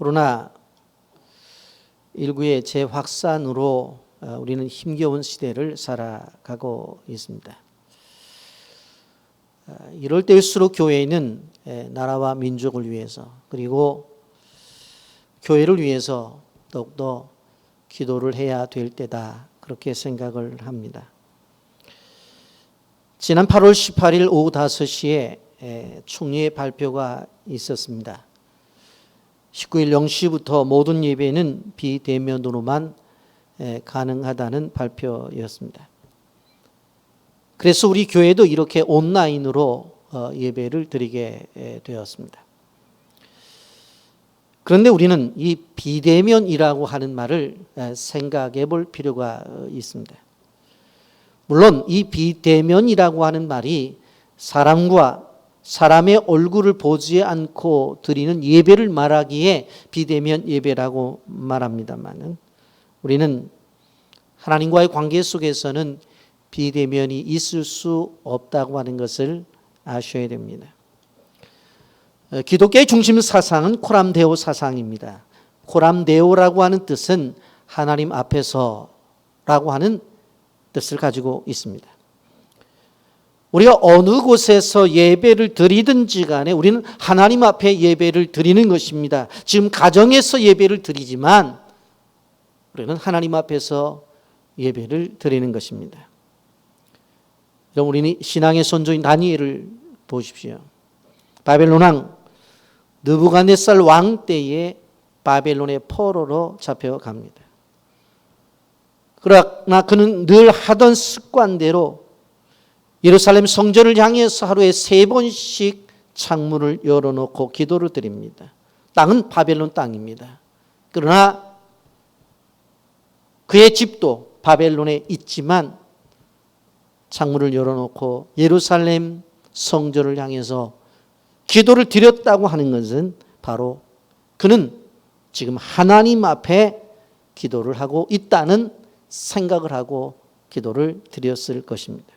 코로나 19의 재확산으로 우리는 힘겨운 시대를 살아가고 있습니다. 이럴 때일수록 교회는 나라와 민족을 위해서 그리고 교회를 위해서 더욱더 기도를 해야 될 때다, 그렇게 생각을 합니다. 지난 8월 18일 오후 5시에 총리의 발표가 있었습니다. 19일 0시부터 모든 예배는 비대면으로만 가능하다는 발표였습니다. 그래서 우리 교회도 이렇게 온라인으로 예배를 드리게 되었습니다. 그런데 우리는 이 비대면이라고 하는 말을 생각해 볼 필요가 있습니다. 물론 이 비대면이라고 하는 말이 사람과 사람의 얼굴을 보지 않고 드리는 예배를 말하기에 비대면 예배라고 말합니다만, 우리는 하나님과의 관계 속에서는 비대면이 있을 수 없다고 하는 것을 아셔야 됩니다. 기독교의 중심 사상은 코람데오 사상입니다. 코람데오라고 하는 뜻은 하나님 앞에서라고 하는 뜻을 가지고 있습니다. 우리가 어느 곳에서 예배를 드리든지 간에 우리는 하나님 앞에 예배를 드리는 것입니다. 지금 가정에서 예배를 드리지만 우리는 하나님 앞에서 예배를 드리는 것입니다. 그럼 우리는 신앙의 선조인 다니엘을 보십시오. 바벨론 왕 느부갓네살 왕 때에 바벨론의 포로로 잡혀갑니다. 그러나 그는 늘 하던 습관대로 예루살렘 성전을 향해서 하루에 3번씩 창문을 열어놓고 기도를 드립니다. 땅은 바벨론 땅입니다. 그러나 그의 집도 바벨론에 있지만 창문을 열어놓고 예루살렘 성전을 향해서 기도를 드렸다고 하는 것은 바로 그는 지금 하나님 앞에 기도를 하고 있다는 생각을 하고 기도를 드렸을 것입니다.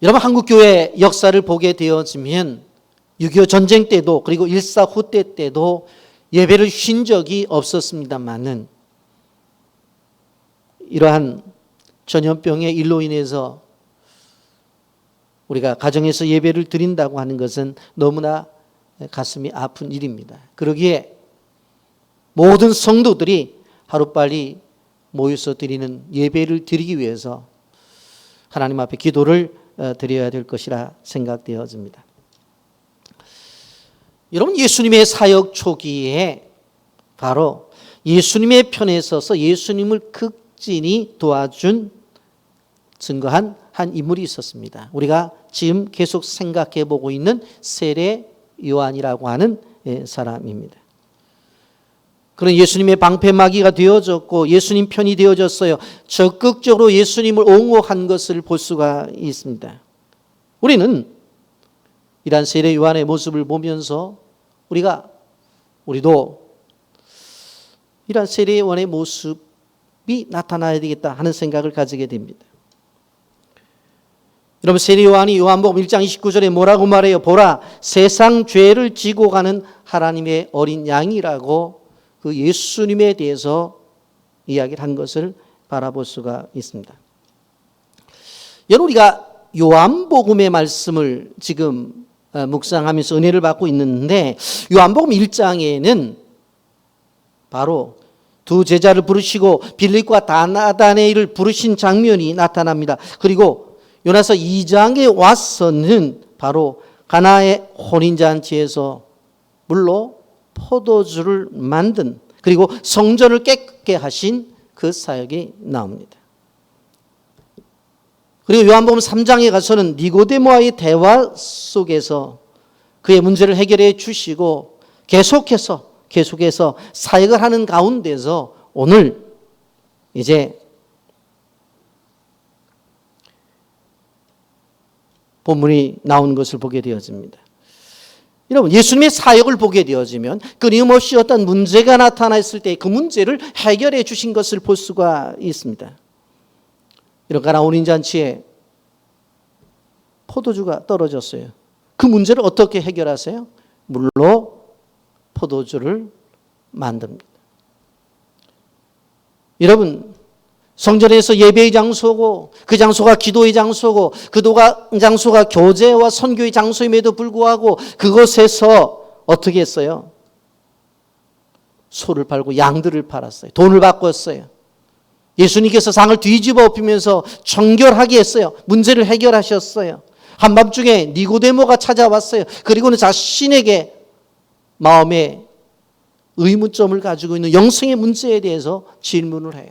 여러분, 한국교회 역사를 보게 되어지면 6.25 전쟁 때도 그리고 1.4 후퇴 때도 예배를 쉰 적이 없었습니다만은 이러한 전염병의 일로 인해서 우리가 가정에서 예배를 드린다고 하는 것은 너무나 가슴이 아픈 일입니다. 그러기에 모든 성도들이 하루빨리 모여서 드리는 예배를 드리기 위해서 하나님 앞에 기도를 드려야 될 것이라 생각되어집니다. 여러분, 예수님의 사역 초기에 바로 예수님의 편에 서서 예수님을 극진히 도와준 증거한 한 인물이 있었습니다. 우리가 지금 계속 생각해 보고 있는 세례 요한이라고 하는 사람입니다. 그는 예수님의 방패막이가 되어졌고 예수님 편이 되어졌어요. 적극적으로 예수님을 옹호한 것을 볼 수가 있습니다. 우리는 이러한 세례 요한의 모습을 보면서 우리도 이러한 세례 요한의 모습이 나타나야 되겠다 하는 생각을 가지게 됩니다. 여러분, 세례 요한이 요한복음 1장 29절에 뭐라고 말해요? 보라, 세상 죄를 지고 가는 하나님의 어린 양이라고 그 예수님에 대해서 이야기를 한 것을 바라볼 수가 있습니다. 여러분, 우리가 요한복음의 말씀을 지금 묵상하면서 은혜를 받고 있는데 요한복음 1장에는 바로 두 제자를 부르시고 빌립과 나다나엘을 부르신 장면이 나타납니다. 그리고 요나서 2장에 와서는 바로 가나의 혼인잔치에서 물로 포도주를 만든 그리고 성전을 깨끗게 하신 그 사역이 나옵니다. 그리고 요한복음 3장에 가서는 니고데모와의 대화 속에서 그의 문제를 해결해 주시고 계속해서 사역을 하는 가운데서 오늘 이제 본문이 나온 것을 보게 되어집니다. 여러분, 예수님의 사역을 보게 되어지면 끊임없이 어떤 문제가 나타났을 때 그 문제를 해결해 주신 것을 볼 수가 있습니다. 이런 가나 혼인잔치에 포도주가 떨어졌어요. 그 문제를 어떻게 해결하세요? 물로 포도주를 만듭니다. 여러분, 성전에서 예배의 장소고 그 장소가 기도의 장소고 그 장소가 교제와 선교의 장소임에도 불구하고 그곳에서 어떻게 했어요? 소를 팔고 양들을 팔았어요. 돈을 바꿨어요. 예수님께서 상을 뒤집어 엎으면서 정결하게 했어요. 문제를 해결하셨어요. 한밤중에 니고데모가 찾아왔어요. 그리고는 자신에게 마음에 의문점을 가지고 있는 영성의 문제에 대해서 질문을 해요.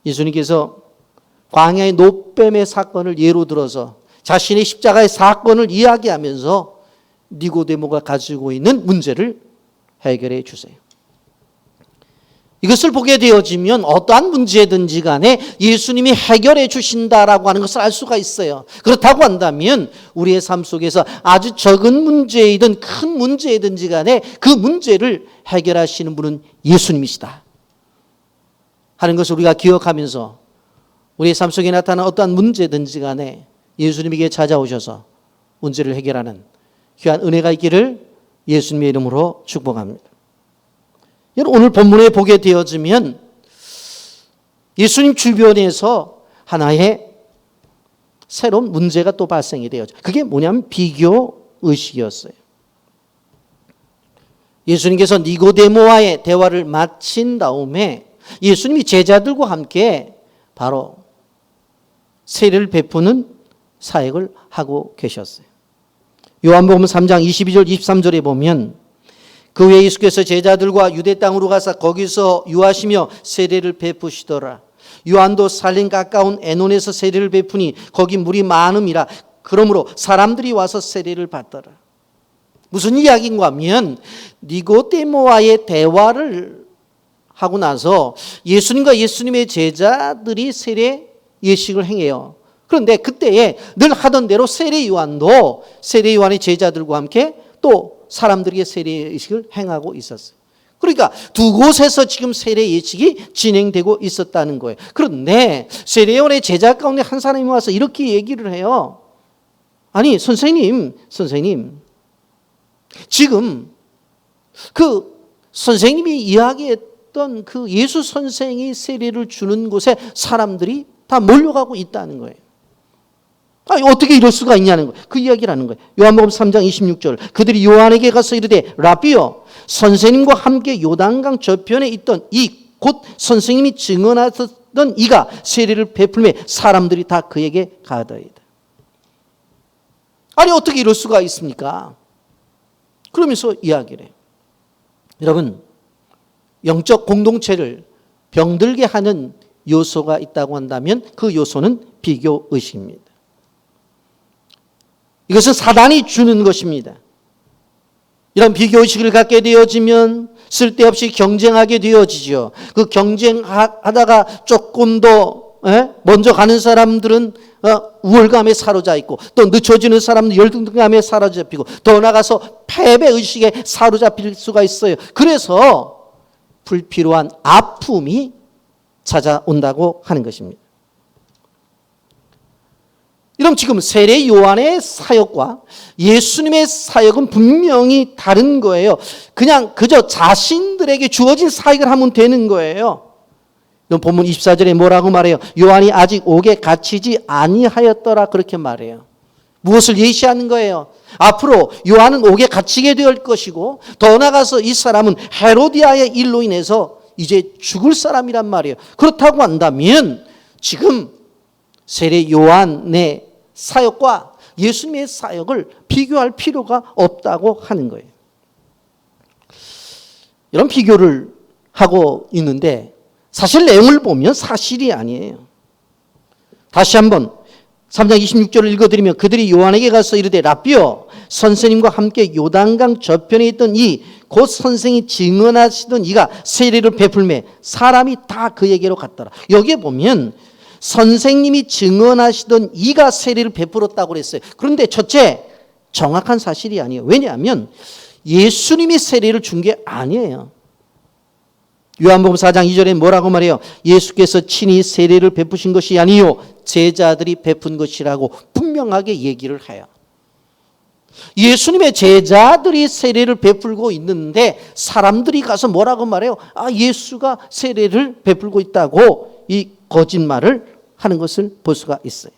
예수님께서 광야의 노뱀의 사건을 예로 들어서 자신의 십자가의 사건을 이야기하면서 니고데모가 가지고 있는 문제를 해결해 주세요. 이것을 보게 되어지면 어떠한 문제든지 간에 예수님이 해결해 주신다라고 하는 것을 알 수가 있어요. 그렇다고 한다면 우리의 삶 속에서 아주 적은 문제이든 큰 문제이든지 간에 그 문제를 해결하시는 분은 예수님이시다 하는 것을 우리가 기억하면서 우리의 삶 속에 나타나는 어떠한 문제든지 간에 예수님에게 찾아오셔서 문제를 해결하는 귀한 은혜가 있기를 예수님의 이름으로 축복합니다. 오늘 본문에 보게 되어지면 예수님 주변에서 하나의 새로운 문제가 또 발생이 되었죠. 그게 뭐냐면 비교의식이었어요. 예수님께서 니고데모와의 대화를 마친 다음에 예수님이 제자들과 함께 바로 세례를 베푸는 사역을 하고 계셨어요. 요한복음 3장 22절 23절에 보면 그 후에 예수께서 제자들과 유대 땅으로 가서 거기서 유하시며 세례를 베푸시더라. 요한도 살림 가까운 에논에서 세례를 베푸니 거기 물이 많음이라. 그러므로 사람들이 와서 세례를 받더라. 무슨 이야기인가 하면 니고데모와의 대화를 하고 나서 예수님과 예수님의 제자들이 세례 예식을 행해요. 그런데 그때에 늘 하던 대로 세례 요한도 세례 요한의 제자들과 함께 또 사람들에게 세례 예식을 행하고 있었어요. 그러니까 두 곳에서 지금 세례 예식이 진행되고 있었다는 거예요. 그런데 세례 요한의 제자 가운데 한 사람이 와서 이렇게 얘기를 해요. 아니 선생님 지금 그 선생님이 이야기했던 그 예수 선생이 세례를 주는 곳에 사람들이 다 몰려가고 있다는 거예요. 아니, 어떻게 이럴 수가 있냐는 거예요. 그 이야기를 하는 거예요. 요한복음 3장 26절 그들이 요한에게 가서 이르되 라비여 선생님과 함께 요단강 저편에 있던 이 곧 선생님이 증언하셨던 이가 세례를 베풀매 사람들이 다 그에게 가더이다. 아니 어떻게 이럴 수가 있습니까? 그러면서 이야기를 해요. 여러분 영적 공동체를 병들게 하는 요소가 있다고 한다면 그 요소는 비교의식입니다. 이것은 사단이 주는 것입니다. 이런 비교의식을 갖게 되어지면 쓸데없이 경쟁하게 되어지죠. 그 경쟁하다가 조금 더 먼저 가는 사람들은 우월감에 사로잡히고 또 늦춰지는 사람은 열등감에 사로잡히고 더 나아가서 패배의식에 사로잡힐 수가 있어요. 그래서 불필요한 아픔이 찾아온다고 하는 것입니다. 그럼 지금 세례 요한의 사역과 예수님의 사역은 분명히 다른 거예요. 그저 자신들에게 주어진 사역을 하면 되는 거예요. 본문 24절에 뭐라고 말해요? 요한이 아직 옥에 갇히지 아니하였더라 그렇게 말해요. 무엇을 예시하는 거예요? 앞으로 요한은 옥에 갇히게 될 것이고 더 나아가서 이 사람은 헤로디아의 일로 인해서 이제 죽을 사람이란 말이에요. 그렇다고 한다면 지금 세례 요한의 사역과 예수님의 사역을 비교할 필요가 없다고 하는 거예요. 이런 비교를 하고 있는데 사실 내용을 보면 사실이 아니에요. 다시 한번 3장 26절을 읽어드리면 그들이 요한에게 가서 이르되 라비여 선생님과 함께 요단강 저편에 있던 이 곧 선생이 증언하시던 이가 세례를 베풀매 사람이 다 그에게로 갔더라. 여기에 보면 선생님이 증언하시던 이가 세례를 베풀었다고 그랬어요. 그런데 첫째 정확한 사실이 아니에요. 왜냐하면 예수님이 세례를 준 게 아니에요. 요한복음 4장 2절에 뭐라고 말해요? 예수께서 친히 세례를 베푸신 것이 아니요 제자들이 베푼 것이라고 분명하게 얘기를 해요. 예수님의 제자들이 세례를 베풀고 있는데 사람들이 가서 뭐라고 말해요? 예수가 세례를 베풀고 있다고 이 거짓말을 하는 것을 볼 수가 있어요.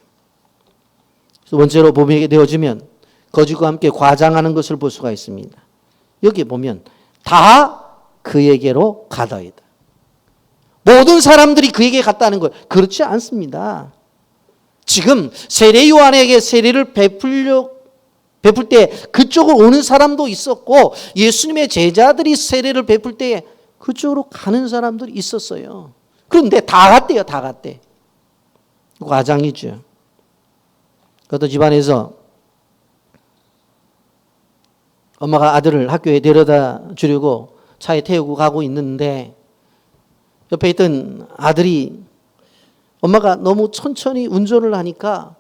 두 번째로 보게 되어지면 거짓과 함께 과장하는 것을 볼 수가 있습니다. 여기 보면 다 그에게로 가더이다. 모든 사람들이 그에게 갔다는 거예요. 그렇지 않습니다. 지금 세례 요한에게 세례를 베풀 때 그쪽으로 오는 사람도 있었고 예수님의 제자들이 세례를 베풀 때 그쪽으로 가는 사람들이 있었어요. 그런데 다 갔대요. 다 갔대. 과장이죠. 어떤 집안에서 엄마가 아들을 학교에 데려다 주려고 차에 태우고 가고 있는데 옆에 있던 아들이 엄마가 너무 천천히 운전을 하니까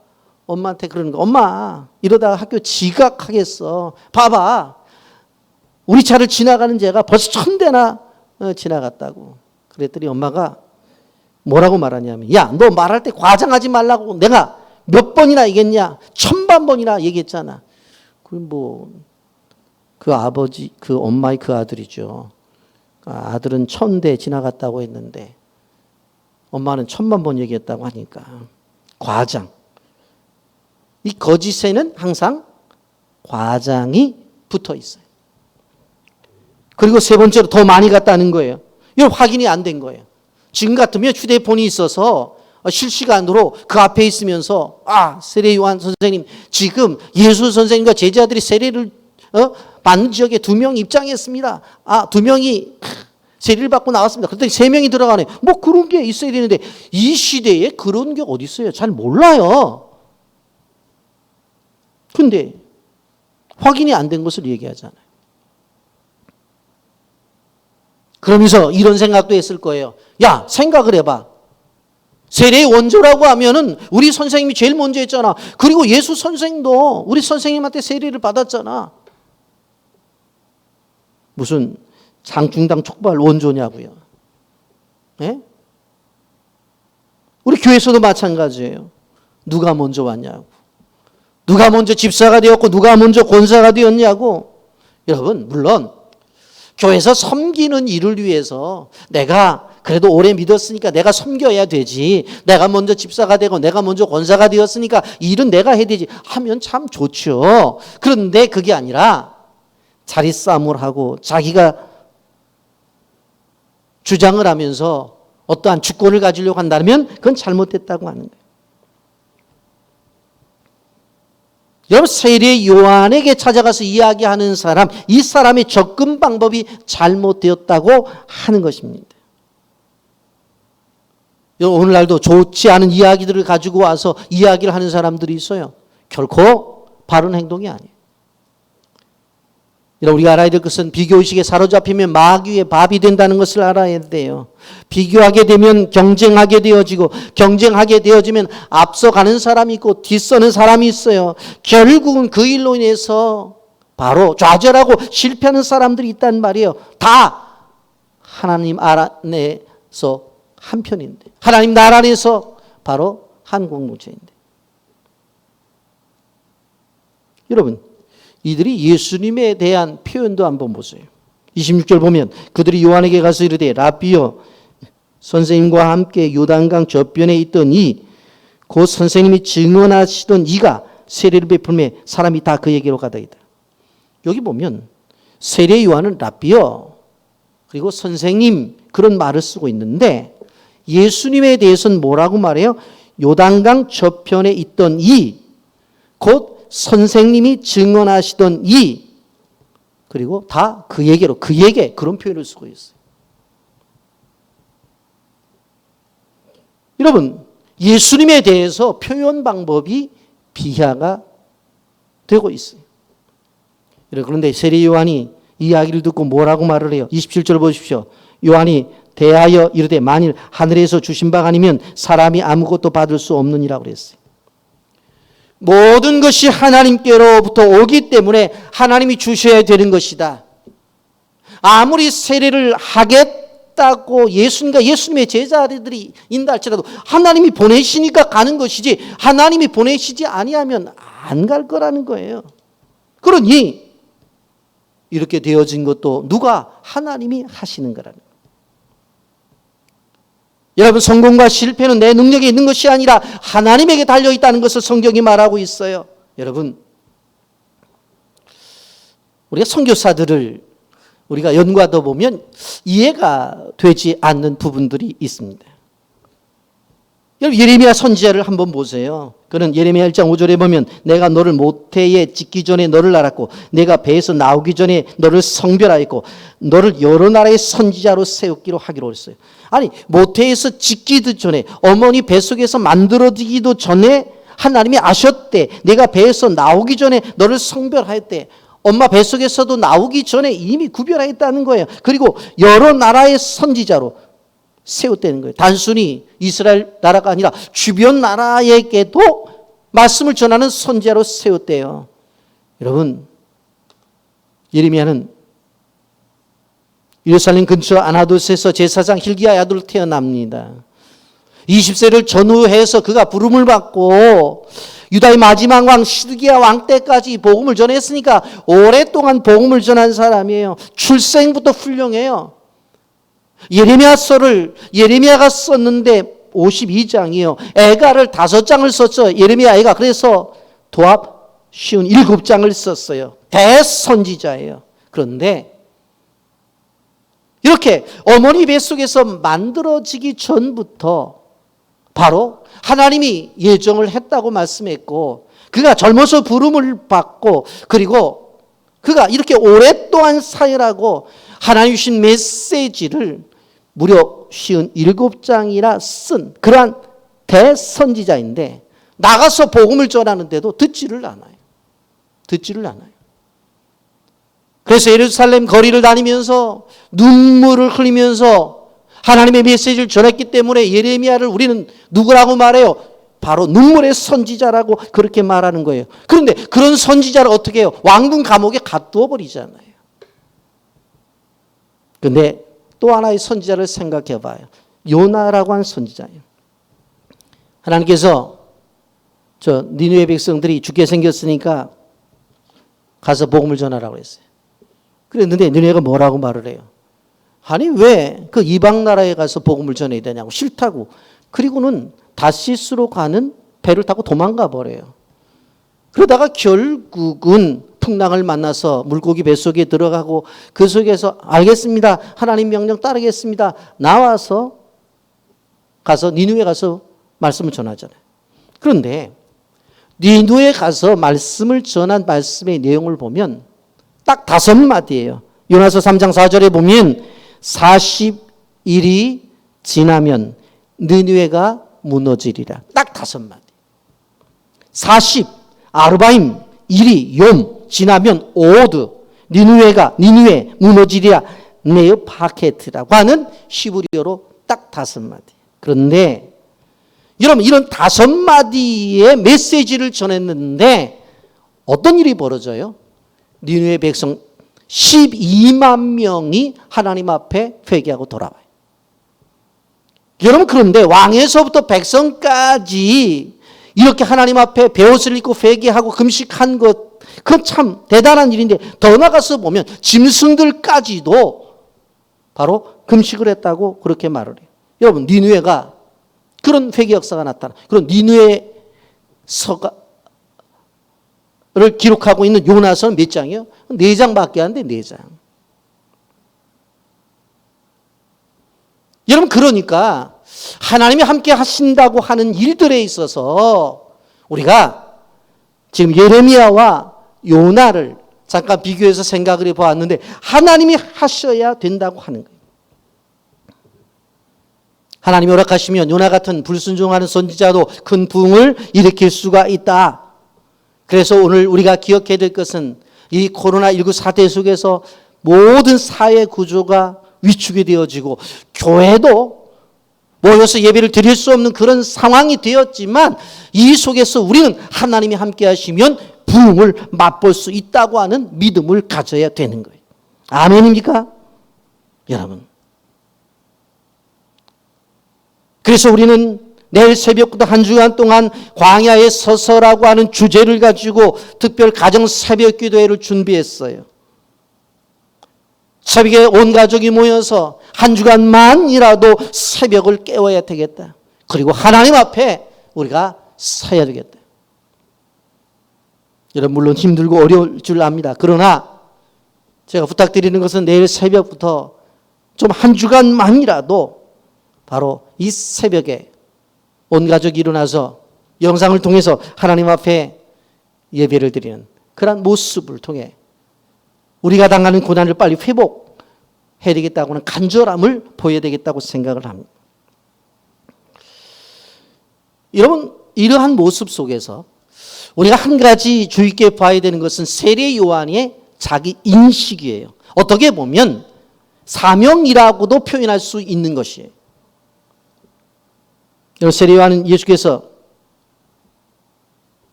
엄마한테 그러는 거. 엄마 이러다가 학교 지각하겠어. 봐봐. 우리 차를 지나가는 제가 벌써 1000대나 지나갔다고. 그랬더니 엄마가 뭐라고 말하냐면 야, 너 말할 때 과장하지 말라고 내가 몇 번이나 얘기했냐. 1000만 번이나 얘기했잖아. 그 아버지, 그 엄마의 그 아들이죠. 아들은 1000대 지나갔다고 했는데 엄마는 1000만 번 얘기했다고 하니까 과장. 이 거짓에는 항상 과장이 붙어 있어요. 그리고 세 번째로 더 많이 갔다는 거예요. 이건 확인이 안 된 거예요. 지금 같으면 휴대폰이 있어서 실시간으로 그 앞에 있으면서 세례 요한 선생님 지금 예수 선생님과 제자들이 세례를 받는 지역에 2명 입장했습니다. 2명이 세례를 받고 나왔습니다. 그랬더니 3명이 들어가네. 뭐 그런 게 있어야 되는데 이 시대에 그런 게 어디 있어요? 잘 몰라요. 근데 확인이 안 된 것을 얘기하잖아요. 그러면서 이런 생각도 했을 거예요. 야, 생각을 해봐. 세례의 원조라고 하면은 우리 선생님이 제일 먼저 했잖아. 그리고 예수 선생도 우리 선생님한테 세례를 받았잖아. 무슨 장충당 촉발 원조냐고요. 네? 우리 교회에서도 마찬가지예요. 누가 먼저 왔냐고. 누가 먼저 집사가 되었고 누가 먼저 권사가 되었냐고. 여러분 물론 교회에서 섬기는 일을 위해서 내가 그래도 오래 믿었으니까 내가 섬겨야 되지. 내가 먼저 집사가 되고 내가 먼저 권사가 되었으니까 일은 내가 해야 되지 하면 참 좋죠. 그런데 그게 아니라 자리싸움을 하고 자기가 주장을 하면서 어떠한 주권을 가지려고 한다면 그건 잘못됐다고 하는 거예요. 여러분 세례 요한에게 찾아가서 이야기하는 사람, 이 사람의 접근 방법이 잘못되었다고 하는 것입니다. 오늘날도 좋지 않은 이야기들을 가지고 와서 이야기를 하는 사람들이 있어요. 결코 바른 행동이 아니에요. 우리가 알아야 될 것은 비교의식에 사로잡히면 마귀의 밥이 된다는 것을 알아야 돼요. 비교하게 되면 경쟁하게 되어지고 경쟁하게 되어지면 앞서가는 사람이 있고 뒤서는 사람이 있어요. 결국은 그 일로 인해서 바로 좌절하고 실패하는 사람들이 있단 말이에요. 다 하나님 안에서 한 편인데 하나님 나라 안에서 바로 한 공동체인데 여러분 이들이 예수님에 대한 표현도 한번 보세요. 26절 보면 그들이 요한에게 가서 이르되 라비여 선생님과 함께 요단강 저편에 있던 곧 선생님이 증언하시던 이가 세례를 베풀매 사람이 다 그에게로 가더이다. 여기 보면 세례 요한은 라비여 그리고 선생님 그런 말을 쓰고 있는데 예수님에 대해서는 뭐라고 말해요? 요단강 저편에 있던 곧 선생님이 증언하시던 그리고 다 그에게로 그에게 그런 표현을 쓰고 있어요. 여러분 예수님에 대해서 표현 방법이 비하가 되고 있어요. 그런데 세례 요한이 이 이야기를 듣고 뭐라고 말을 해요? 27절 보십시오. 요한이 대하여 이르되 만일 하늘에서 주신 바가 아니면 사람이 아무것도 받을 수 없느니라고 그랬어요. 모든 것이 하나님께로부터 오기 때문에 하나님이 주셔야 되는 것이다. 아무리 세례를 하겠다고 예수님의 제자들이 인다 할지라도 하나님이 보내시니까 가는 것이지 하나님이 보내시지 아니하면 안 갈 거라는 거예요. 그러니 이렇게 되어진 것도 누가? 하나님이 하시는 거라는 거예요. 여러분, 성공과 실패는 내 능력에 있는 것이 아니라 하나님에게 달려있다는 것을 성경이 말하고 있어요. 여러분, 우리가 선교사들을 우리가 연구하다 보면 이해가 되지 않는 부분들이 있습니다. 여러분, 예레미야 선지자를 한번 보세요. 그는 예레미야 1장 5절에 보면 내가 너를 모태에 짓기 전에 너를 알았고 내가 배에서 나오기 전에 너를 성별하였고 너를 여러 나라의 선지자로 세우기로 하기로 했어요. 아니, 모태에서 짓기도 전에, 어머니 뱃속에서 만들어지기도 전에 하나님이 아셨대. 내가 배에서 나오기 전에 너를 성별하였대. 엄마 뱃속에서도 나오기 전에 이미 구별하였다는 거예요. 그리고 여러 나라의 선지자로 세웠다는 거예요. 단순히 이스라엘 나라가 아니라 주변 나라에게도 말씀을 전하는 선지자로 세웠대요. 여러분, 예레미야는 예루살렘 근처 아나돗에서 제사장 hil기야의 아들로 태어납니다. 20세를 전후해서 그가 부름을 받고 유다의 마지막 왕 시드기야 왕 때까지 복음을 전했으니까 오랫동안 복음을 전한 사람이에요. 출생부터 훌륭해요. 예레미야서를 예레미야가 썼는데 52장이에요. 애가를 5장을 썼죠. 예레미야 애가. 그래서 도합 쉬운 7장을 썼어요. 대선지자예요. 그런데 이렇게 어머니 뱃속에서 만들어지기 전부터 바로 하나님이 예정을 했다고 말씀했고, 그가 젊어서 부름을 받고, 그리고 그가 이렇게 오랫동안 사역하고 하나님 주신 메시지를 무려 57장이나 쓴 그러한 대선지자인데 나가서 복음을 전하는데도 듣지를 않아요. 듣지를 않아요. 그래서 예루살렘 거리를 다니면서 눈물을 흘리면서 하나님의 메시지를 전했기 때문에 예레미야를 우리는 누구라고 말해요? 바로 눈물의 선지자라고 그렇게 말하는 거예요. 그런데 그런 선지자를 어떻게 해요? 왕궁 감옥에 가두어 버리잖아요. 그런데 또 하나의 선지자를 생각해 봐요. 요나라고 하는 선지자예요. 하나님께서 저 니느웨 백성들이 죽게 생겼으니까 가서 복음을 전하라고 했어요. 그랬는데 니느웨가 뭐라고 말을 해요? 아니, 왜 그 이방 나라에 가서 복음을 전해야 되냐고. 싫다고. 그리고는 다시스로 가는 배를 타고 도망가 버려요. 그러다가 결국은 풍랑을 만나서 물고기 뱃속에 들어가고 그 속에서 알겠습니다. 하나님 명령 따르겠습니다. 나와서 가서 니느웨 가서 말씀을 전하잖아요. 그런데 니느웨 가서 말씀을 전한 말씀의 내용을 보면 딱 5마디예요. 요나서 3장 4절에 보면 40일이 지나면 니느웨가 무너지리라. 딱 5마디. 40, 아르바임, 일이, 욤, 지나면 오드, 니느웨 무너지리라. 네어 파케트라고 하는 히브리어로 딱 5마디. 그런데 여러분, 이런 5마디의 메시지를 전했는데 어떤 일이 벌어져요? 니느웨 백성 12만 명이 하나님 앞에 회개하고 돌아와요. 여러분, 그런데 왕에서부터 백성까지 이렇게 하나님 앞에 베옷을 입고 회개하고 금식한 것, 그건 참 대단한 일인데 더 나가서 보면 짐승들까지도 바로 금식을 했다고 그렇게 말을 해요. 여러분, 니느웨가 그런 회개 역사가 나타나. 그런 니느웨 서가 를 기록하고 있는 요나서는 몇 장이요? 4장밖에 안 돼, 4장. 여러분, 그러니까 하나님이 함께 하신다고 하는 일들에 있어서 우리가 지금 예레미야와 요나를 잠깐 비교해서 생각을 해보았는데 하나님이 하셔야 된다고 하는 거예요. 하나님이 허락하시면 요나 같은 불순종하는 선지자도 큰 부흥을 일으킬 수가 있다. 그래서 오늘 우리가 기억해야 될 것은 이 코로나19 사태 속에서 모든 사회 구조가 위축이 되어지고 교회도 모여서 예배를 드릴 수 없는 그런 상황이 되었지만 이 속에서 우리는 하나님이 함께 하시면 부흥을 맛볼 수 있다고 하는 믿음을 가져야 되는 거예요. 아멘입니까? 여러분. 그래서 우리는 내일 새벽부터 한 주간 동안 광야에 서서라고 하는 주제를 가지고 특별 가정 새벽 기도회를 준비했어요. 새벽에 온 가족이 모여서 한 주간만이라도 새벽을 깨워야 되겠다. 그리고 하나님 앞에 우리가 서야 되겠다. 여러분 물론 힘들고 어려울 줄 압니다. 그러나 제가 부탁드리는 것은 내일 새벽부터 좀 한 주간만이라도 바로 이 새벽에 온 가족이 일어나서 영상을 통해서 하나님 앞에 예배를 드리는 그런 모습을 통해 우리가 당하는 고난을 빨리 회복해야 되겠다고 하는 간절함을 보여야 되겠다고 생각을 합니다. 여러분 이러한 모습 속에서 우리가 한 가지 주의 깊게 봐야 되는 것은 세례 요한의 자기 인식이에요. 어떻게 보면 사명이라고도 표현할 수 있는 것이에요. 세례 요한은 예수께서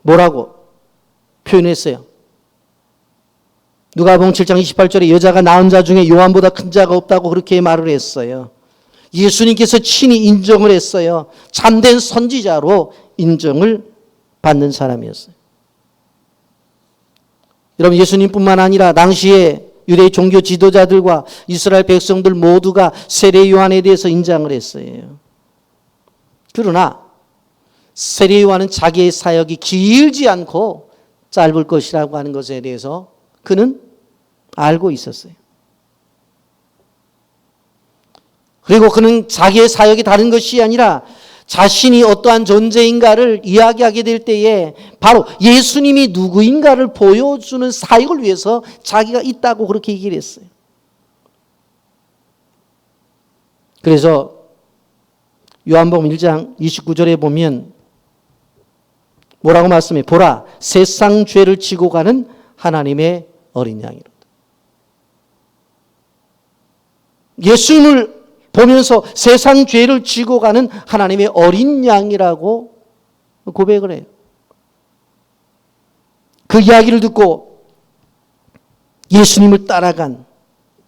뭐라고 표현했어요? 누가복음 7장 28절에 여자가 낳은 자 중에 요한보다 큰 자가 없다고 그렇게 말을 했어요. 예수님께서 친히 인정을 했어요. 참된 선지자로 인정을 받는 사람이었어요. 여러분 예수님뿐만 아니라 당시에 유대 종교 지도자들과 이스라엘 백성들 모두가 세례 요한에 대해서 인정을 했어요. 그러나 세례 요한은 자기의 사역이 길지 않고 짧을 것이라고 하는 것에 대해서 그는 알고 있었어요. 그리고 그는 자기의 사역이 다른 것이 아니라 자신이 어떠한 존재인가를 이야기하게 될 때에 바로 예수님이 누구인가를 보여주는 사역을 위해서 자기가 있다고 그렇게 얘기를 했어요. 그래서 요한복음 1장 29절에 보면 뭐라고 말씀해? 보라, 세상 죄를 지고 가는 하나님의 어린 양이로다. 예수님을 보면서 세상 죄를 지고 가는 하나님의 어린 양이라고 고백을 해요. 그 이야기를 듣고 예수님을 따라간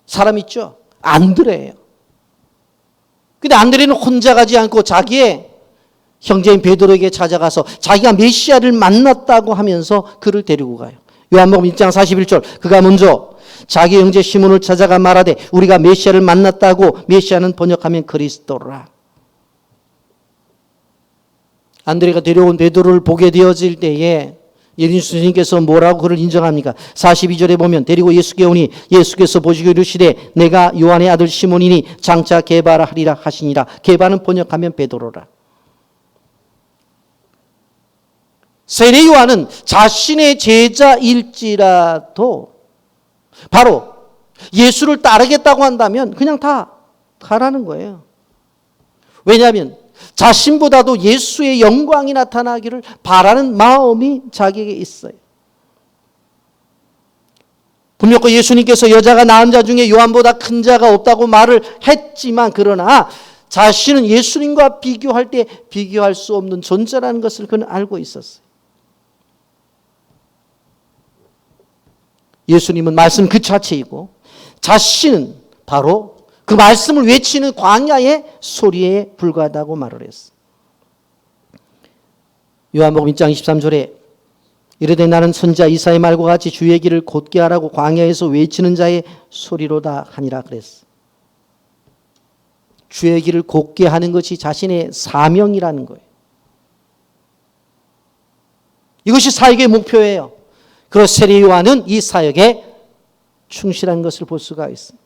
사람 있죠? 안드레예요. 근데 안드레는 혼자 가지 않고 자기의 형제인 베드로에게 찾아가서 자기가 메시아를 만났다고 하면서 그를 데리고 가요. 요한복음 1장 41절 그가 먼저 자기 형제 시몬을 찾아가 말하되 우리가 메시아를 만났다고. 메시아는 번역하면 그리스도라. 안드레가 데려온 베드로를 보게 되어질 때에 예수님께서 뭐라고 그를 인정합니까? 42절에 보면 데리고 예수께 오니 예수께서 보시고 이르시되 내가 요한의 아들 시몬이니 장차 게바라 하리라 하시니라. 게바는 번역하면 베드로라. 세례 요한은 자신의 제자일지라도 바로 예수를 따르겠다고 한다면 그냥 다 가라는 거예요. 왜냐하면 자신보다도 예수의 영광이 나타나기를 바라는 마음이 자기에게 있어요. 분명히 예수님께서 여자가 낳은 자 중에 요한보다 큰 자가 없다고 말을 했지만 그러나 자신은 예수님과 비교할 때 비교할 수 없는 존재라는 것을 그는 알고 있었어요. 예수님은 말씀 그 자체이고 자신은 바로 그 말씀을 외치는 광야의 소리에 불과하다고 말을 했어요. 요한복음 1장 23절에 이르되 나는 선지자 이사야의 말과 같이 주의 길을 곧게 하라고 광야에서 외치는 자의 소리로다 하니라 그랬어요. 주의 길을 곧게 하는 것이 자신의 사명이라는 거예요. 이것이 사역의 목표예요. 그래서 세례 요한은 이 사역에 충실한 것을 볼 수가 있습니다.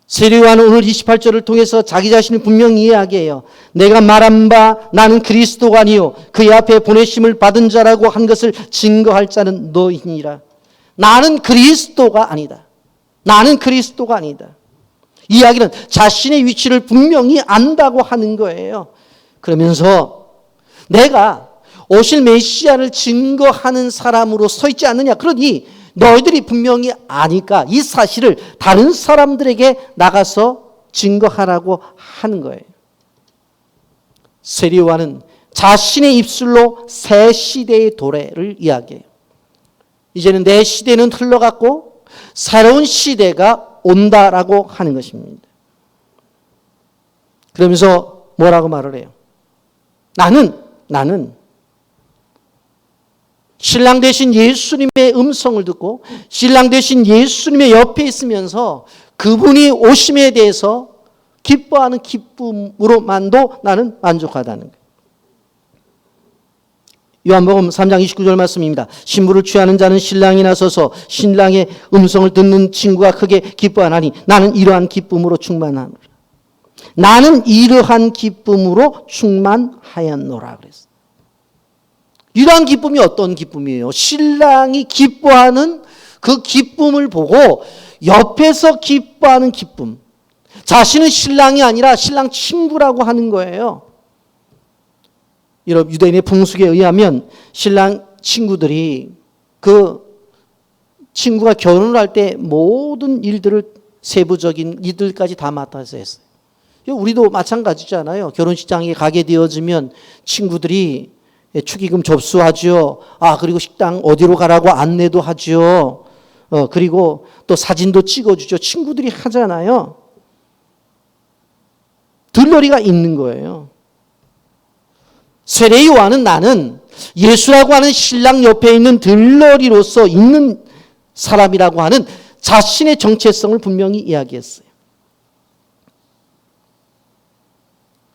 세례 요한은 오늘 28절을 통해서 자기 자신을 분명히 이야기해요. 내가 말한 바 나는 그리스도가 아니요 그의 앞에 보내심을 받은 자라고 한 것을 증거할 자는 너희니라. 나는 그리스도가 아니다. 나는 그리스도가 아니다. 이 이야기는 자신의 위치를 분명히 안다고 하는 거예요. 그러면서 내가 오실 메시아를 증거하는 사람으로 서 있지 않느냐. 그러니 너희들이 분명히 아니까 이 사실을 다른 사람들에게 나가서 증거하라고 하는 거예요. 세례 요한은 자신의 입술로 새 시대의 도래를 이야기해요. 이제는 내 시대는 흘러갔고 새로운 시대가 온다라고 하는 것입니다. 그러면서 뭐라고 말을 해요? 나는 신랑 되신 예수님의 음성을 듣고 신랑 되신 예수님의 옆에 있으면서 그분이 오심에 대해서 기뻐하는 기쁨으로만도 나는 만족하다는 거예요. 요한복음 3장 29절 말씀입니다. 신부를 취하는 자는 신랑이 나서서 신랑의 음성을 듣는 친구가 크게 기뻐하나니 나는 이러한 기쁨으로 충만하노라. 나는 이러한 기쁨으로 충만하였노라 그랬어요. 이러한 기쁨이 어떤 기쁨이에요? 신랑이 기뻐하는 그 기쁨을 보고 옆에서 기뻐하는 기쁨. 자신은 신랑이 아니라 신랑 친구라고 하는 거예요. 여러분, 유대인의 풍俗에 의하면 신랑 친구들이 그 친구가 결혼을 할 때 모든 일들을 세부적인 일들까지 다 맡아서 했어요. 우리도 마찬가지잖아요. 결혼식장에 가게 되어지면 친구들이 축의금 접수하죠. 그리고 식당 어디로 가라고 안내도 하죠. 그리고 또 사진도 찍어주죠. 친구들이 하잖아요. 들러리가 있는 거예요. 세례 요한은 나는 예수라고 하는 신랑 옆에 있는 들러리로서 있는 사람이라고 하는 자신의 정체성을 분명히 이야기했어요.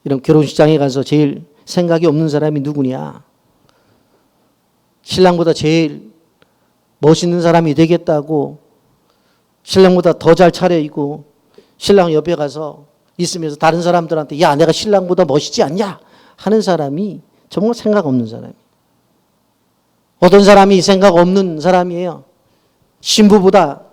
이런 결혼식장에 가서 제일 생각이 없는 사람이 누구냐? 신랑보다 제일 멋있는 사람이 되겠다고 신랑보다 더 잘 차려입고 신랑 옆에 가서 있으면서 다른 사람들한테 야, 내가 신랑보다 멋있지 않냐? 하는 사람이 정말 생각 없는 사람이에요. 어떤 사람이 생각 없는 사람이에요. 신부보다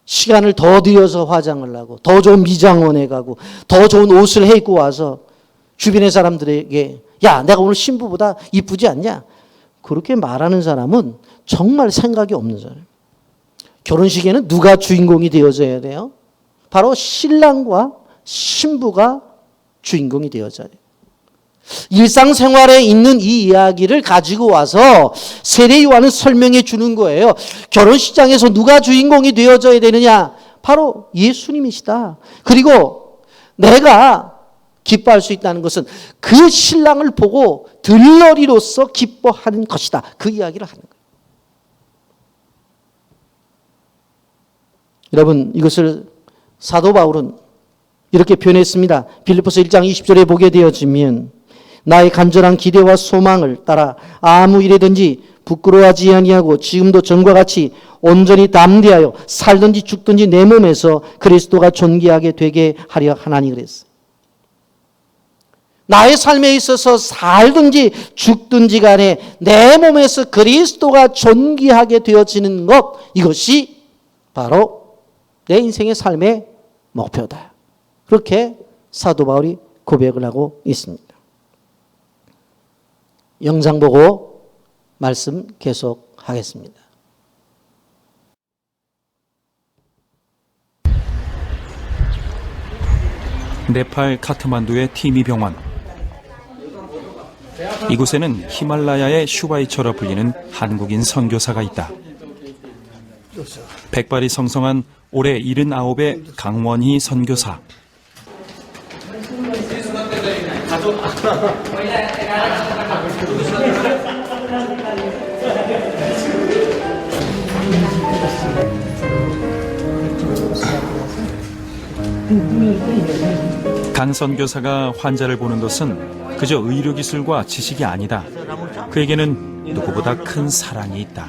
시간을 더 들여서 화장을 하고 더 좋은 미장원에 가고 더 좋은 옷을 입고 와서 주변의 사람들에게 야, 내가 오늘 신부보다 이쁘지 않냐? 그렇게 말하는 사람은 정말 생각이 없는 사람이에요. 결혼식에는 누가 주인공이 되어져야 돼요? 바로 신랑과 신부가 주인공이 되어져야 돼요. 일상생활에 있는 이 이야기를 가지고 와서 세례 요한은 설명해 주는 거예요. 결혼식장에서 누가 주인공이 되어져야 되느냐? 바로 예수님이시다. 그리고 내가 기뻐할 수 있다는 것은 그 신랑을 보고 들러리로서 기뻐하는 것이다. 그 이야기를 하는 거예요. 여러분, 이것을 사도 바울은 이렇게 표현했습니다. 빌립보서 1장 20절에 보게 되어지면 나의 간절한 기대와 소망을 따라 아무 일에든지 부끄러워하지 아니하고 지금도 전과 같이 온전히 담대하여 살든지 죽든지 내 몸에서 그리스도가 존귀하게 되게 하려 하나니 그랬어요. 나의 삶에 있어서 살든지 죽든지 간에 내 몸에서 그리스도가 존귀하게 되어지는 것, 이것이 바로 내 인생의 삶의 목표다. 그렇게 사도 바울이 고백을 하고 있습니다. 영상 보고 말씀 계속하겠습니다. 네팔 카트만두의 티미 병원. 이곳에는 히말라야의 슈바이처럼 불리는 한국인 선교사가 있다. 백발이 성성한 올해 79의 강원희 선교사. 강 선교사가 환자를 보는 것은 그저 의료기술과 지식이 아니다. 그에게는 누구보다 큰 사랑이 있다.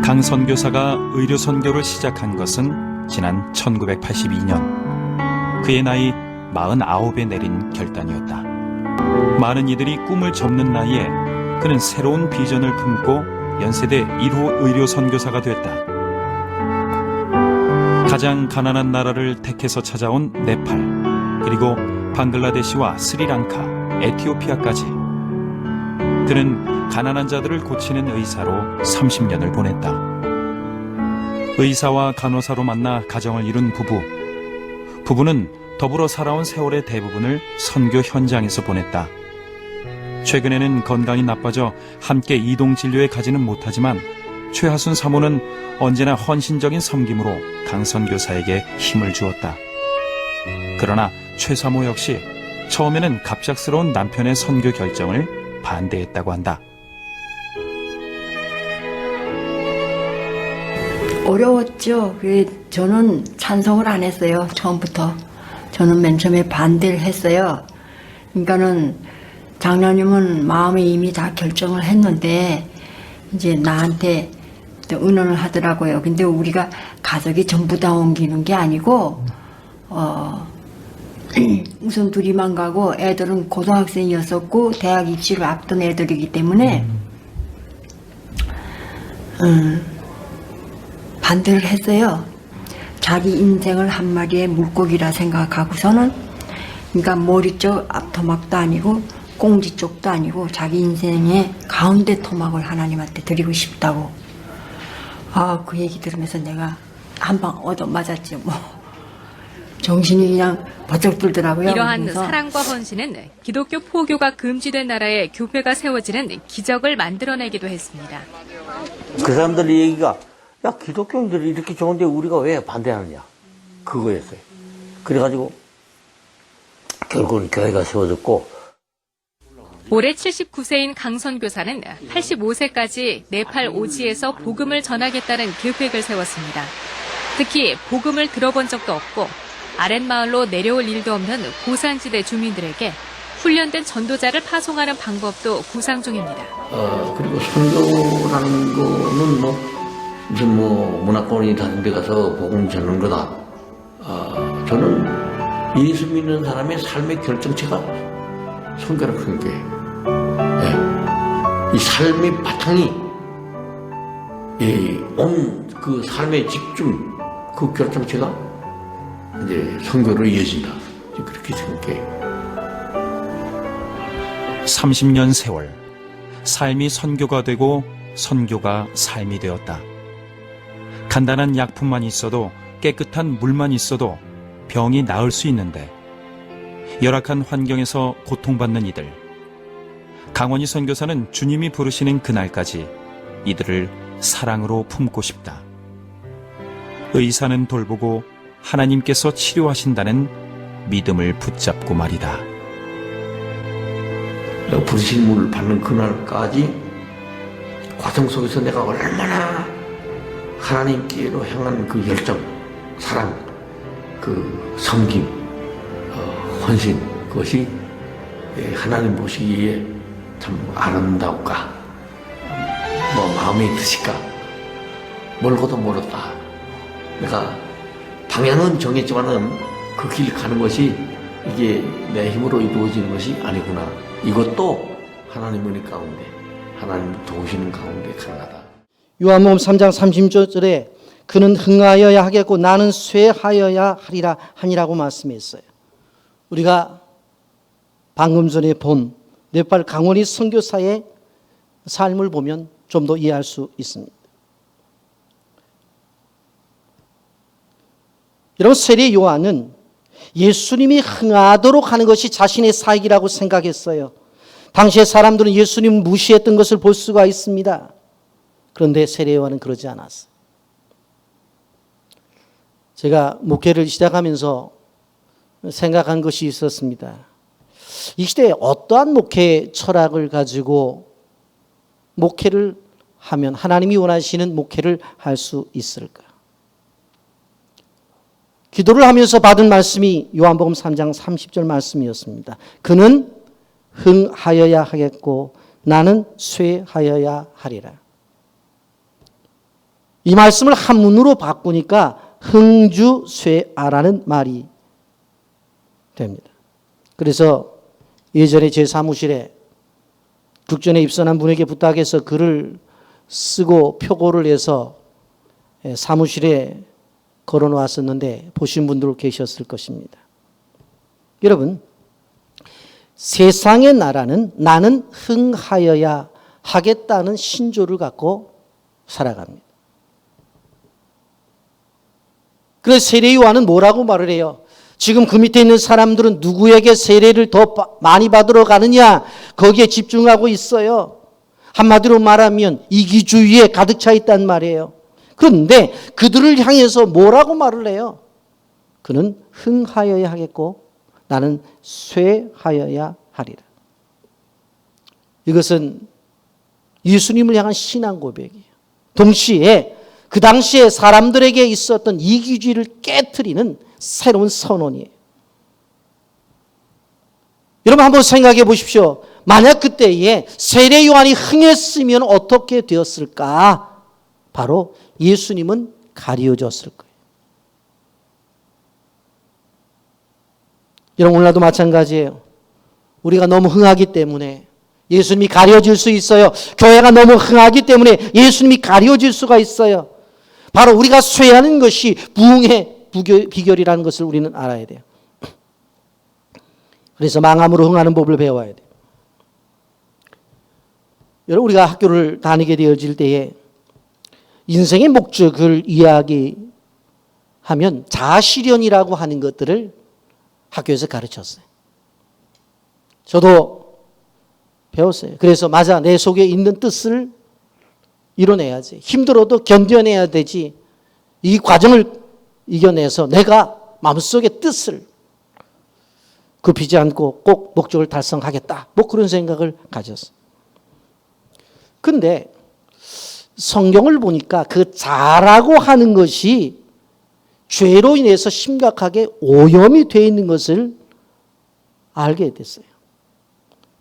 강 선교사가 의료 선교를 시작한 것은 지난 1982년. 그의 나이 49에 내린 결단이었다. 많은 이들이 꿈을 접는 나이에 그는 새로운 비전을 품고 연세대 1호 의료 선교사가 됐다. 가장 가난한 나라를 택해서 찾아온 네팔, 그리고 방글라데시와 스리랑카, 에티오피아까지. 그는 가난한 자들을 고치는 의사로 30년을 보냈다. 의사와 간호사로 만나 가정을 이룬 부부는 더불어 살아온 세월의 대부분을 선교 현장에서 보냈다. 최근에는 건강이 나빠져 함께 이동 진료에 가지는 못하지만 최하순 사모는 언제나 헌신적인 섬김으로 강 선교사에게 힘을 주었다. 그러나 최 사모 역시 처음에는 갑작스러운 남편의 선교 결정을 반대했다고 한다. 어려웠죠. 저는 찬성을 안 했어요. 처음부터. 저는 맨 처음에 반대를 했어요. 그러니까는 장로님은 마음에 이미 다 결정을 했는데 이제 나한테 또 의논을 하더라고요. 근데 우리가 가족이 전부 다 옮기는 게 아니고 우선 둘이만 가고 애들은 고등학생이었었고 대학 입시를 앞둔 애들이기 때문에 반대를 했어요. 자기 인생을 한 마리의 물고기라 생각하고서는, 그러니까 머리 쪽 앞토막도 아니고 꽁지 쪽도 아니고 자기 인생의 가운데 토막을 하나님한테 드리고 싶다고. 그 얘기 들으면서 내가 한 방 얻어 맞았지 뭐. 정신이 그냥 버쩍 들더라고요. 이러한 그래서 사랑과 헌신은 기독교 포교가 금지된 나라에 교회가 세워지는 기적을 만들어내기도 했습니다. 그 사람들 얘기가, 야, 기독교인들이 이렇게 좋은데 우리가 왜 반대하느냐. 그거였어요. 그래가지고, 결국은 교회가 세워졌고. 올해 79세인 강 선교사는 85세까지 네팔 오지에서 복음을 전하겠다는 계획을 세웠습니다. 특히 복음을 들어본 적도 없고 아랫마을로 내려올 일도 없는 고산지대 주민들에게 훈련된 전도자를 파송하는 방법도 구상 중입니다. 그리고 선교라는 거는 무슨 문화권이 다른 데 가서 복음 전하는 거다. 저는 예수 믿는 사람의 삶의 결정체가 선교라는 게, 이 삶의 바탕이, 온 그 삶의 집중, 그 결정체가 이제 선교로 이어진다. 그렇게 생각해. 30년 세월, 삶이 선교가 되고 선교가 삶이 되었다. 간단한 약품만 있어도, 깨끗한 물만 있어도 병이 나을 수 있는데 열악한 환경에서 고통받는 이들, 강원희 선교사는 주님이 부르시는 그날까지 이들을 사랑으로 품고 싶다. 의사는 돌보고 하나님께서 치료하신다는 믿음을 붙잡고 말이다. 부르심을 받는 그날까지 과정 속에서 내가 얼마나 하나님께로 향한 그 열정, 사랑, 그 섬김, 헌신, 그것이 하나님 보시기에 참 아름다울까, 마음에 드실까. 멀고도 멀었다. 내가 방향은 정했지만은 그 길 가는 것이 이게 내 힘으로 이루어지는 것이 아니구나. 이것도 하나님 은혜 가운데, 하나님 도우시는 가운데 가능하다. 요한복음 3장 30절에 그는 흥하여야 하겠고 나는 쇠하여야 하리라 하니라고 말씀했어요. 우리가 방금 전에 본 네팔 강원희 선교사의 삶을 보면 좀 더 이해할 수 있습니다. 여러분, 세례 요한은 예수님이 흥하도록 하는 것이 자신의 사역이라고 생각했어요. 당시의 사람들은 예수님을 무시했던 것을 볼 수가 있습니다. 그런데 세례 요한은 그러지 않았어요. 제가 목회를 시작하면서 생각한 것이 있었습니다. 이 시대에 어떠한 목회 철학을 가지고 목회를 하면 하나님이 원하시는 목회를 할 수 있을까? 기도를 하면서 받은 말씀이 요한복음 3장 30절 말씀이었습니다. 그는 흥하여야 하겠고 나는 쇠하여야 하리라. 이 말씀을 한문으로 바꾸니까 흥주쇠아라는 말이 됩니다. 그래서 예전에 제 사무실에 국전에 입선한 분에게 부탁해서 글을 쓰고 표고를 해서 사무실에 걸어놓았었는데 보신 분들 계셨을 것입니다. 여러분, 세상의 나라는 나는 흥하여야 하겠다는 신조를 갖고 살아갑니다. 그래서 세례 요한은 뭐라고 말을 해요? 지금 그 밑에 있는 사람들은 누구에게 세례를 더 많이 받으러 가느냐, 거기에 집중하고 있어요. 한마디로 말하면 이기주의에 가득 차 있단 말이에요. 그런데 그들을 향해서 뭐라고 말을 해요? 그는 흥하여야 하겠고 나는 쇠하여야 하리라. 이것은 예수님을 향한 신앙 고백이에요. 동시에 그 당시에 사람들에게 있었던 이기주의를 깨트리는 새로운 선언이에요. 여러분 한번 생각해 보십시오. 만약 그때에 세례 요한이 흥했으면 어떻게 되었을까? 바로 예수님은 가리워졌을 거예요. 여러분 오늘날도 마찬가지예요. 우리가 너무 흥하기 때문에 예수님이 가려질 수 있어요. 교회가 너무 흥하기 때문에 예수님이 가려질 수가 있어요. 바로 우리가 쇠하는 것이 부흥의 비결이라는 것을 우리는 알아야 돼요. 그래서 망함으로 흥하는 법을 배워야 돼요. 여러분 우리가 학교를 다니게 되어질 때에 인생의 목적을 이야기하면 자아실현이라고 하는 것들을 학교에서 가르쳤어요. 저도 배웠어요. 그래서 맞아, 내 속에 있는 뜻을 이뤄내야지. 힘들어도 견뎌내야 되지. 이 과정을 이겨내서 내가 마음속의 뜻을 굽히지 않고 꼭 목적을 달성하겠다. 뭐 그런 생각을 가졌어요. 근데 성경을 보니까 그 자라고 하는 것이 죄로 인해서 심각하게 오염이 되어 있는 것을 알게 됐어요.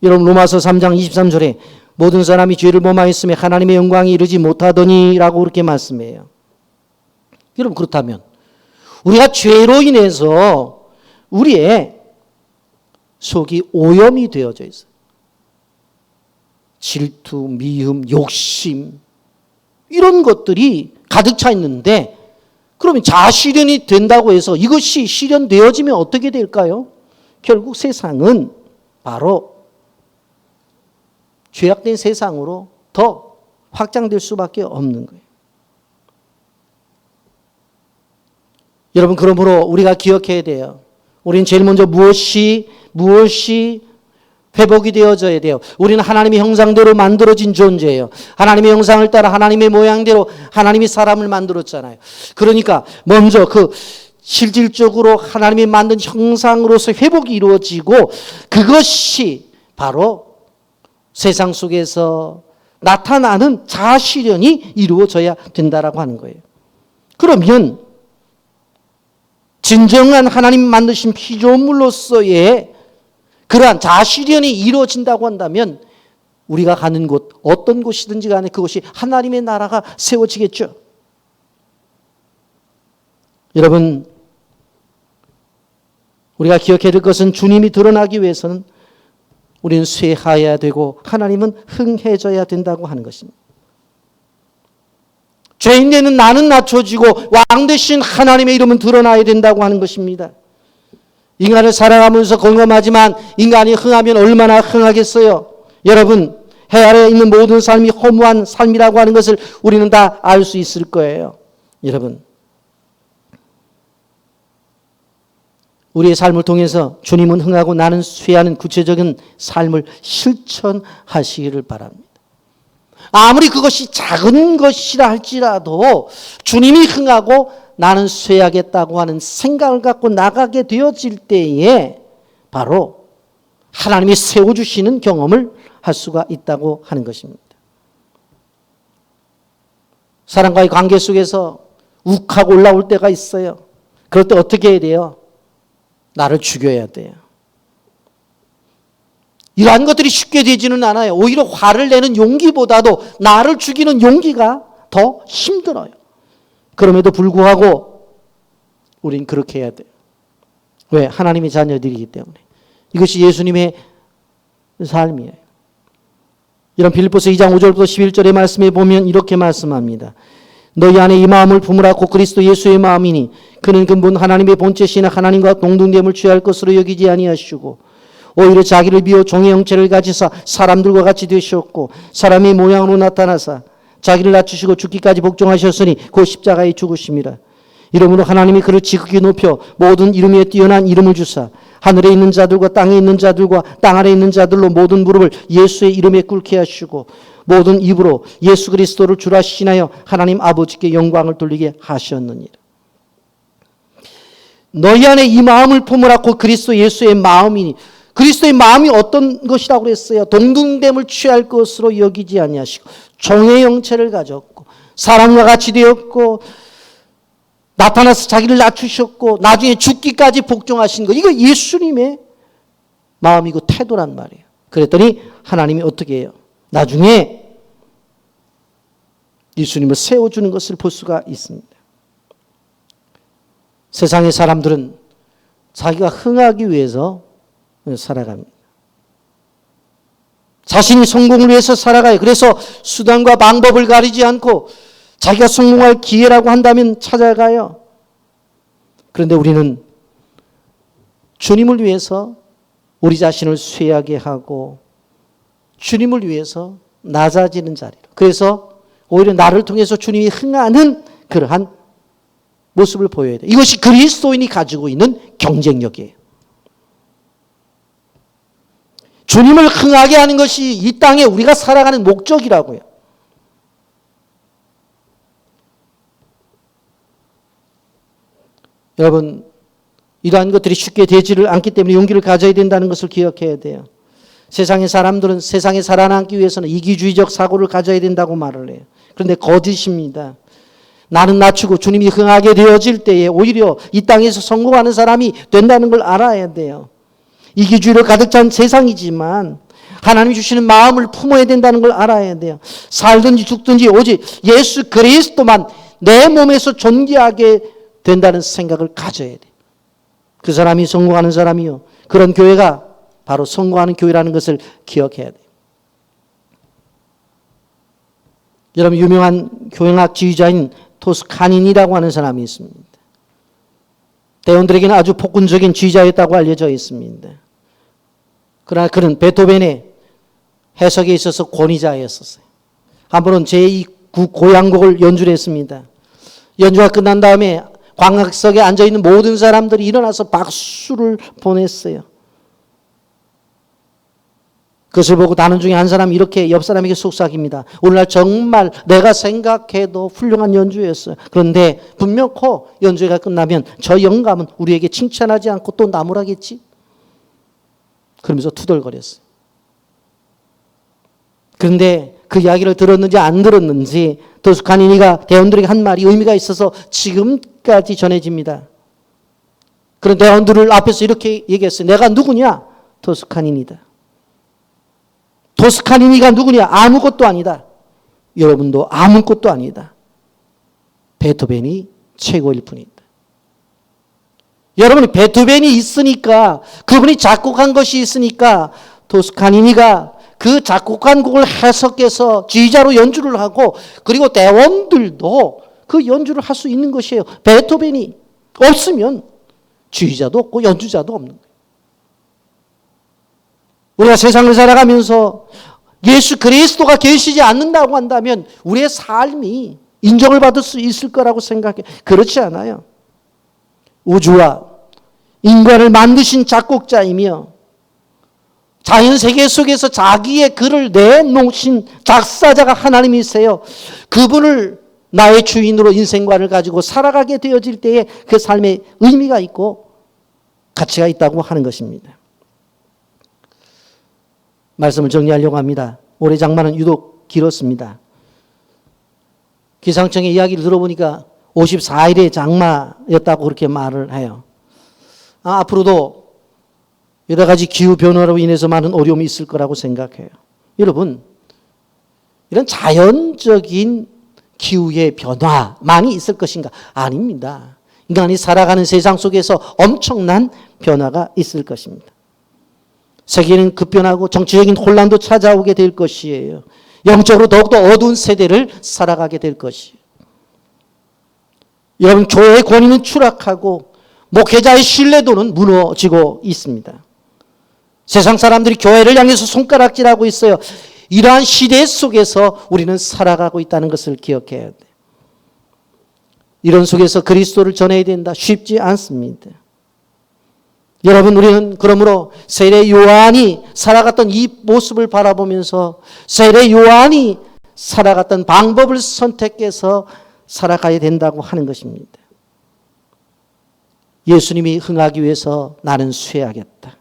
여러분 로마서 3장 23절에 모든 사람이 죄를 범하였으며 하나님의 영광이 이르지 못하더니 라고 그렇게 말씀해요. 여러분 그렇다면 우리가 죄로 인해서 우리의 속이 오염이 되어져 있어요. 질투, 미움, 욕심 이런 것들이 가득 차 있는데 그러면 자아실현이 된다고 해서 이것이 실현되어지면 어떻게 될까요? 결국 세상은 바로 죄악된 세상으로 더 확장될 수밖에 없는 거예요. 여러분 그러므로 우리가 기억해야 돼요. 우리는 제일 먼저 무엇이 회복이 되어져야 돼요. 우리는 하나님의 형상대로 만들어진 존재예요. 하나님의 형상을 따라 하나님의 모양대로 하나님이 사람을 만들었잖아요. 그러니까 먼저 그 실질적으로 하나님이 만든 형상으로서 회복이 이루어지고 그것이 바로 세상 속에서 나타나는 자아실현이 이루어져야 된다라고 하는 거예요. 그러면 진정한 하나님 만드신 피조물로서의 그러한 자아실현이 이루어진다고 한다면 우리가 가는 곳 어떤 곳이든지 간에 그것이 하나님의 나라가 세워지겠죠. 여러분 우리가 기억해야 될 것은 주님이 드러나기 위해서는 우리는 쇠하여야 되고 하나님은 흥해져야 된다고 하는 것입니다. 죄인 되는 나는 낮춰지고 왕 되신 하나님의 이름은 드러나야 된다고 하는 것입니다. 인간을 살아가면서 공감하지만 인간이 흥하면 얼마나 흥하겠어요. 여러분 해 아래에 있는 모든 삶이 허무한 삶이라고 하는 것을 우리는 다 알 수 있을 거예요. 여러분 우리의 삶을 통해서 주님은 흥하고 나는 쇠하는 구체적인 삶을 실천하시기를 바랍니다. 아무리 그것이 작은 것이라 할지라도 주님이 흥하고 나는 쇠하겠다고 하는 생각을 갖고 나가게 되어질 때에 바로 하나님이 세워주시는 경험을 할 수가 있다고 하는 것입니다. 사람과의 관계 속에서 욱하고 올라올 때가 있어요. 그럴 때 어떻게 해야 돼요? 나를 죽여야 돼요. 이러한 것들이 쉽게 되지는 않아요. 오히려 화를 내는 용기보다도 나를 죽이는 용기가 더 힘들어요. 그럼에도 불구하고 우린 그렇게 해야 돼요. 왜? 하나님의 자녀들이기 때문에. 이것이 예수님의 삶이에요. 이런 빌립보서 2장 5절부터 11절의 말씀에 보면 이렇게 말씀합니다. 너희 안에 이 마음을 품으라. 곧 그리스도 예수의 마음이니 그는 근본 하나님의 본체시나 하나님과 동등됨을 취할 것으로 여기지 아니하시고 오히려 자기를 비워 종의 형체를 가지사 사람들과 같이 되셨고 사람의 모양으로 나타나사 자기를 낮추시고 죽기까지 복종하셨으니 곧 십자가에 죽으심이라. 이러므로 하나님이 그를 지극히 높여 모든 이름 위에 뛰어난 이름을 주사 하늘에 있는 자들과 땅에 있는 자들과 땅 아래에 있는 자들로 모든 무릎을 예수의 이름에 꿇게 하시고 모든 입으로 예수 그리스도를 주라 시인하여 하나님 아버지께 영광을 돌리게 하셨느니라. 너희 안에 이 마음을 품으라. 곧 그리스도 예수의 마음이니. 그리스도의 마음이 어떤 것이라고 그랬어요? 동등됨을 취할 것으로 여기지 아니하시고 종의 형체를 가졌고 사람과 같이 되었고 나타나서 자기를 낮추셨고 나중에 죽기까지 복종하신 것. 이거 예수님의 마음이고 태도란 말이에요. 그랬더니 하나님이 어떻게 해요? 나중에 예수님을 세워주는 것을 볼 수가 있습니다. 세상의 사람들은 자기가 흥하기 위해서 살아갑니다. 자신이 성공을 위해서 살아가요. 그래서 수단과 방법을 가리지 않고 자기가 성공할 기회라고 한다면 찾아가요. 그런데 우리는 주님을 위해서 우리 자신을 쇠하게 하고 주님을 위해서 낮아지는 자리로. 그래서 오히려 나를 통해서 주님이 흥하는 그러한 모습을 보여야 돼요. 이것이 그리스도인이 가지고 있는 경쟁력이에요. 주님을 흥하게 하는 것이 이 땅에 우리가 살아가는 목적이라고요. 여러분, 이러한 것들이 쉽게 되지를 않기 때문에 용기를 가져야 된다는 것을 기억해야 돼요. 세상의 사람들은 세상에 살아남기 위해서는 이기주의적 사고를 가져야 된다고 말을 해요. 그런데 거짓입니다. 나는 낮추고 주님이 흥하게 되어질 때에 오히려 이 땅에서 성공하는 사람이 된다는 걸 알아야 돼요. 이기주의로 가득 찬 세상이지만 하나님이 주시는 마음을 품어야 된다는 걸 알아야 돼요. 살든지 죽든지 오직 예수 그리스도만 내 몸에서 존귀하게 된다는 생각을 가져야 돼요. 그 사람이 성공하는 사람이요. 그런 교회가 바로 성공하는 교회라는 것을 기억해야 돼요. 여러분, 유명한 교행학 지휘자인 토스카닌이라고 하는 사람이 있습니다. 대원들에게는 아주 폭군적인 지휘자였다고 알려져 있습니다. 그러나 그는 베토벤의 해석에 있어서 권위자였었어요. 한 번은 제2 고향곡을 연주를 했습니다. 연주가 끝난 다음에 관객석에 앉아있는 모든 사람들이 일어나서 박수를 보냈어요. 그것을 보고 다른 중에 한 사람이 이렇게 옆 사람에게 속삭입니다. 오늘날 정말 내가 생각해도 훌륭한 연주였어요. 그런데 분명코 연주회가 끝나면 저 영감은 우리에게 칭찬하지 않고 또 나무라겠지? 그러면서 투덜거렸어요. 그런데 그 이야기를 들었는지 안 들었는지 토스카니니가 대원들에게 한 말이 의미가 있어서 지금까지 전해집니다. 그런 대원들을 앞에서 이렇게 얘기했어요. 내가 누구냐? 토스카니니다. 토스카니니가 누구냐? 아무것도 아니다. 여러분도 아무것도 아니다. 베토벤이 최고일 뿐이다. 여러분이 베토벤이 있으니까, 그분이 작곡한 것이 있으니까 토스카니니가 그 작곡한 곡을 해석해서 지휘자로 연주를 하고 그리고 대원들도 그 연주를 할 수 있는 것이에요. 베토벤이 없으면 지휘자도 없고 연주자도 없는 거예요. 우리가 세상을 살아가면서 예수 그리스도가 계시지 않는다고 한다면 우리의 삶이 인정을 받을 수 있을 거라고 생각해요. 그렇지 않아요. 우주와 인간을 만드신 작곡자이며 자연세계 속에서 자기의 글을 내놓으신 작사자가 하나님이세요. 그분을 나의 주인으로 인생관을 가지고 살아가게 되어질 때에 그 삶에 의미가 있고 가치가 있다고 하는 것입니다. 말씀을 정리하려고 합니다. 올해 장마는 유독 길었습니다. 기상청의 이야기를 들어보니까 54일의 장마였다고 그렇게 말을 해요. 앞으로도 여러 가지 기후변화로 인해서 많은 어려움이 있을 거라고 생각해요. 여러분, 이런 자연적인 기후의 변화만이 있을 것인가? 아닙니다. 인간이 살아가는 세상 속에서 엄청난 변화가 있을 것입니다. 세계는 급변하고 정치적인 혼란도 찾아오게 될 것이에요. 영적으로 더욱더 어두운 세대를 살아가게 될 것이에요. 여러분, 교회의 권위는 추락하고 목회자의 신뢰도는 무너지고 있습니다. 세상 사람들이 교회를 향해서 손가락질하고 있어요. 이러한 시대 속에서 우리는 살아가고 있다는 것을 기억해야 돼요. 이런 속에서 그리스도를 전해야 된다. 쉽지 않습니다. 여러분, 우리는 그러므로 세례 요한이 살아갔던 이 모습을 바라보면서 세례 요한이 살아갔던 방법을 선택해서 살아가야 된다고 하는 것입니다. 예수님이 흥하기 위해서 나는 쇠하겠다.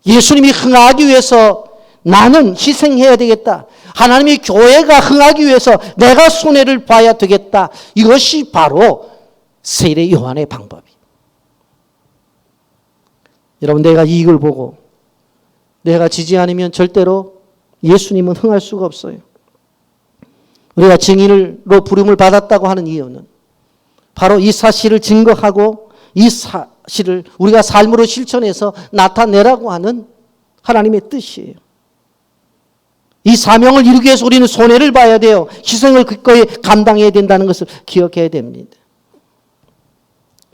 예수님이 흥하기 위해서 나는 희생해야 되겠다. 하나님의 교회가 흥하기 위해서 내가 손해를 봐야 되겠다. 이것이 바로 세례 요한의 방법이에요. 여러분, 내가 이익을 보고 내가 지지 않으면 절대로 예수님은 흥할 수가 없어요. 우리가 증인으로 부름을 받았다고 하는 이유는 바로 이 사실을 증거하고 이 사실을 우리가 삶으로 실천해서 나타내라고 하는 하나님의 뜻이에요. 이 사명을 이루기 위해서 우리는 손해를 봐야 돼요. 희생을 기꺼이 감당해야 된다는 것을 기억해야 됩니다.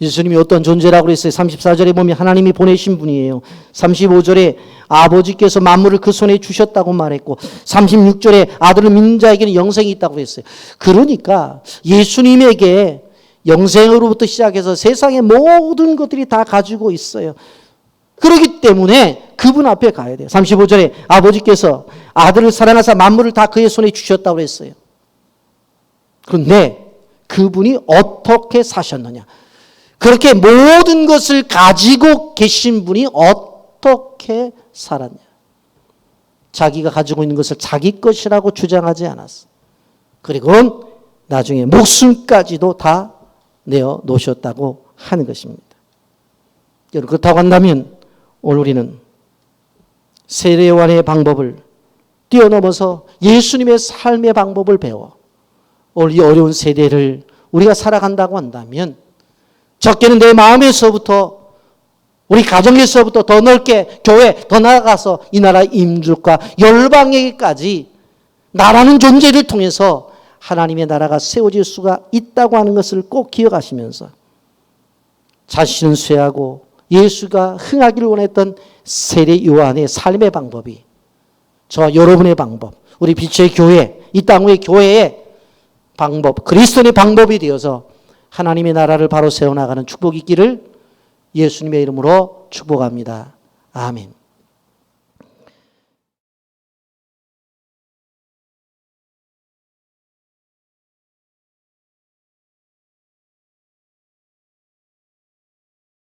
예수님이 어떤 존재라고 그랬어요? 34절에 보면 하나님이 보내신 분이에요. 35절에 아버지께서 만물을 그 손에 주셨다고 말했고 36절에 아들을 믿는 자에게는 영생이 있다고 그랬어요. 그러니까 예수님에게 영생으로부터 시작해서 세상의 모든 것들이 다 가지고 있어요. 그렇기 때문에 그분 앞에 가야 돼요. 35절에 아버지께서 아들을 사랑하사 만물을 다 그의 손에 주셨다고 했어요. 그런데 그분이 어떻게 사셨느냐? 그렇게 모든 것을 가지고 계신 분이 어떻게 살았냐? 자기가 가지고 있는 것을 자기 것이라고 주장하지 않았어. 그리고 나중에 목숨까지도 다 내어 놓으셨다고 하는 것입니다. 여러분, 그렇다고 한다면 오늘 우리는 세례 요한의 방법을 뛰어넘어서 예수님의 삶의 방법을 배워 오늘 이 어려운 세대를 우리가 살아간다고 한다면 적게는 내 마음에서부터 우리 가정에서부터 더 넓게 교회 더 나아가서 이 나라 임족과 열방에게까지 나라는 존재를 통해서 하나님의 나라가 세워질 수가 있다고 하는 것을 꼭 기억하시면서 자신은 쇠하고 예수가 흥하기를 원했던 세례 요한의 삶의 방법이 저와 여러분의 방법, 우리 빛의 교회, 이 땅의 교회의 방법, 그리스도의 방법이 되어서 하나님의 나라를 바로 세워나가는 축복이 있기를 예수님의 이름으로 축복합니다. 아멘.